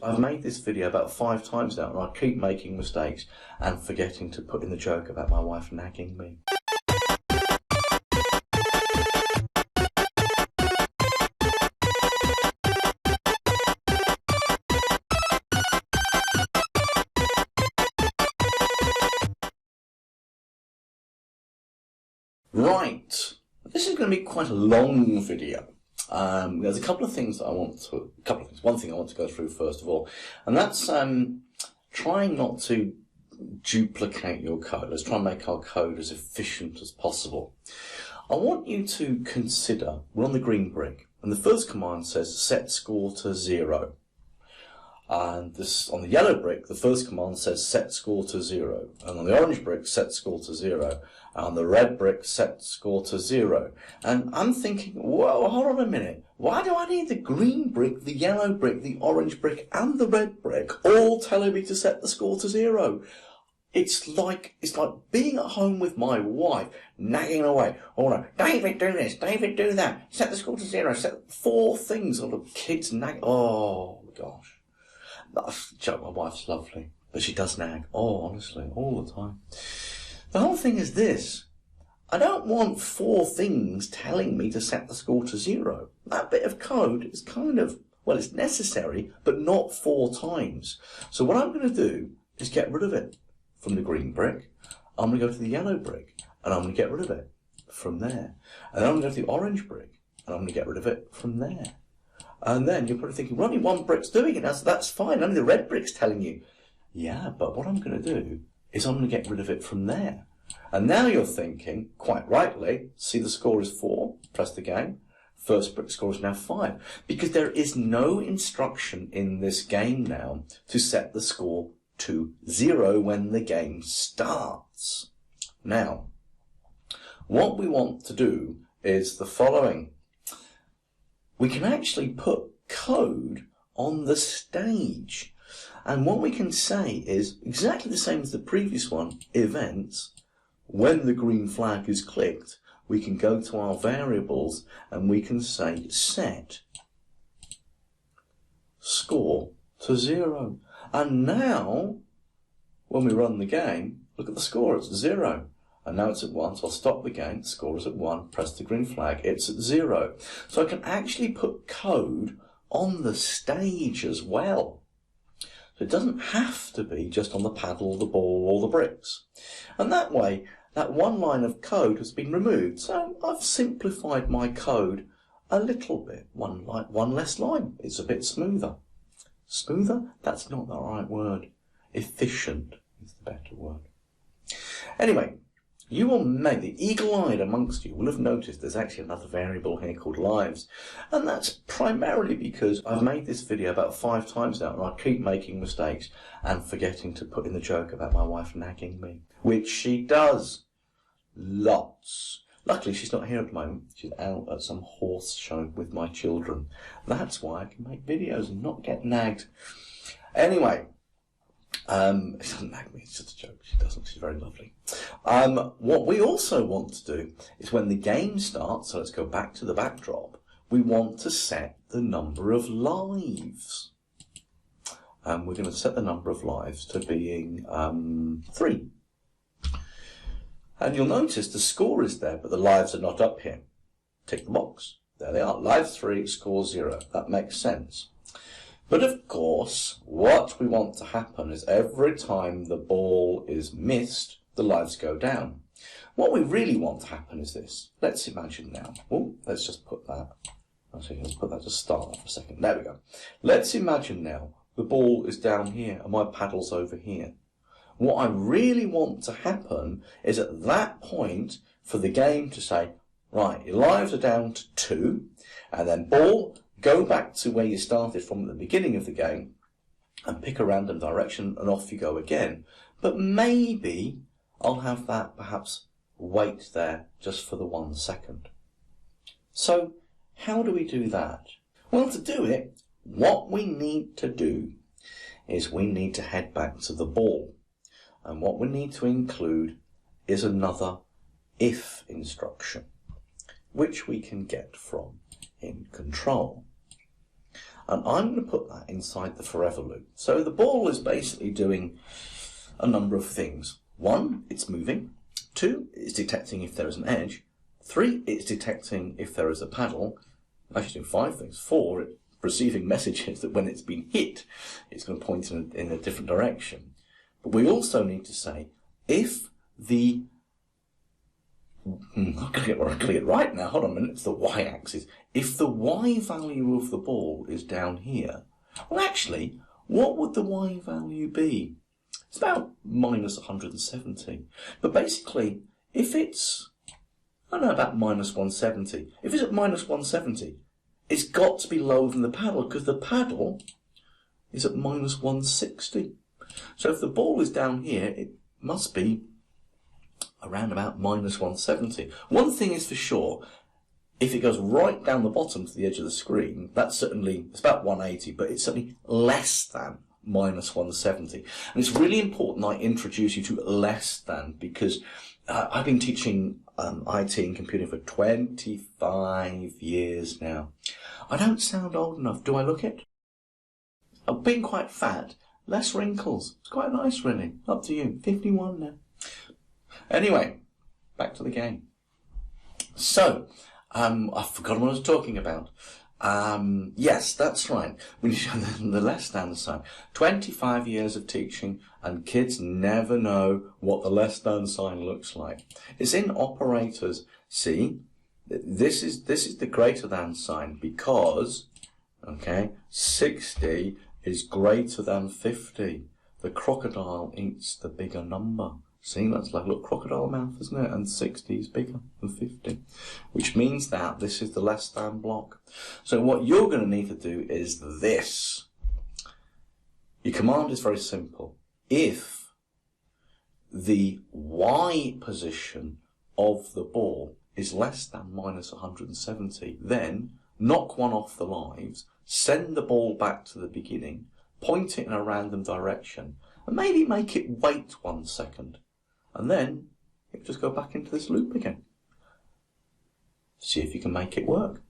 I've made this video about 5 times now and I keep making mistakes and forgetting to put in the joke about my wife nagging me. Right, this is going to be quite a long video. There's a couple of things that one thing I want to go through first of all, and that's trying not to duplicate your code. Let's try and make our code as efficient as possible. I want you to consider, we're on the green brick, and the first command says set score to 0. And this, on the yellow brick, the first command says set score to 0. And on the orange brick, set score to 0. And on the red brick, set score to 0. And I'm thinking, whoa, hold on a minute. Why do I need the green brick, the yellow brick, the orange brick, and the red brick all telling me to set the score to 0? It's like being at home with my wife, nagging away. Oh no, David, do this, David, do that. Set the score to 0. Set 4 things on the kids nag. Oh gosh. Joke, my wife's lovely, but she does nag. Oh, honestly, all the time. The whole thing is this. I don't want 4 things telling me to set the score to 0. That bit of code is kind of, well, it's necessary, but not 4 times. So what I'm going to do is get rid of it from the green brick. I'm going to go to the yellow brick, and I'm going to get rid of it from there. And then I'm going to go to the orange brick, and I'm going to get rid of it from there. And then you're probably thinking, well, only 1 brick's doing it, that's fine, only the red brick's telling you. Yeah, but what I'm going to do is I'm going to get rid of it from there. And now you're thinking, quite rightly, see the score is 4, press the game, first brick score is now 5. Because there is no instruction in this game now to set the score to 0 when the game starts. Now, what we want to do is the following. We can actually put code on the stage. And what we can say is exactly the same as the previous one, events. When the green flag is clicked, we can go to our variables and we can say set score to 0. And now, when we run the game, look at the score, it's 0. And now it's at 1, so I'll stop the game, the score is at 1, press the green flag, it's at 0. So I can actually put code on the stage as well. So it doesn't have to be just on the paddle, the ball, or the bricks. And that way, that one line of code has been removed. So I've simplified my code a little bit. One less line. It's a bit smoother. Smoother? That's not the right word. Efficient is the better word. Anyway, you will make, the eagle-eyed amongst you will have noticed there's actually another variable here called lives. And that's primarily because I've made this video about 5 times now and I keep making mistakes and forgetting to put in the joke about my wife nagging me. Which she does. Lots. Luckily she's not here at the moment. She's out at some horse show with my children. That's why I can make videos and not get nagged. Anyway. It doesn't nag me, it's just a joke. She doesn't, she's very lovely. What we also want to do is when the game starts, so let's go back to the backdrop, we want to set the number of lives. We're going to set the number of lives to being 3. And you'll notice the score is there, but the lives are not up here. Tick the box. There they are. Lives 3, score 0. That makes sense. But of course, what we want to happen is every time the ball is missed, the lives go down. What we really want to happen is this. Let's imagine now. Oh, let's just put that. Actually, let's put that to start for a second. There we go. Let's imagine now the ball is down here and my paddle's over here. What I really want to happen is at that point for the game to say, right, your lives are down to 2, and then ball, go back to where you started from at the beginning of the game and pick a random direction and off you go again. But maybe I'll have that perhaps wait there just for the 1 second. So how do we do that? Well, to do it, what we need to do is we need to head back to the ball. And what we need to include is another if instruction, which we can get from in control. And I'm going to put that inside the forever loop. So the ball is basically doing a number of things. 1, it's moving. 2, it's detecting if there is an edge. 3, it's detecting if there is a paddle. Actually doing 5 things. 4, it's receiving messages that when it's been hit, it's going to point in a different direction. But we also need to say, if the... I'm going to get it right now. Hold on a minute. It's the y-axis. If the y value of the ball is down here, well, actually, what would the y value be? It's about minus 170. But basically, if it's, I don't know, about minus 170. If it's at minus 170, it's got to be lower than the paddle, because the paddle is at minus 160. So if the ball is down here, it must be around about minus 170. One thing is for sure, if it goes right down the bottom to the edge of the screen, that's certainly, it's about 180, but it's certainly less than minus 170. And it's really important I introduce you to less than, because I've been teaching IT and computing for 25 years now. I don't sound old enough. Do I look it? I've been quite fat. Less wrinkles. It's quite nice, really. Up to you. 51 now. Anyway, back to the game. So, I've forgotten what I was talking about. Yes, that's right. We need to show the less than sign. 25 years of teaching, and kids never know what the less than sign looks like. It's in operators. See, this is the greater than sign, because, okay, 60 is greater than 50. The crocodile eats the bigger number. See, that's like a little crocodile mouth, isn't it? And 60 is bigger than 50, which means that this is the less than block. So what you're going to need to do is this. Your command is very simple. If the Y position of the ball is less than minus 170, then knock one off the lives, send the ball back to the beginning, point it in a random direction, and maybe make it wait 1 second. And then, you just go back into this loop again. See if you can make it work.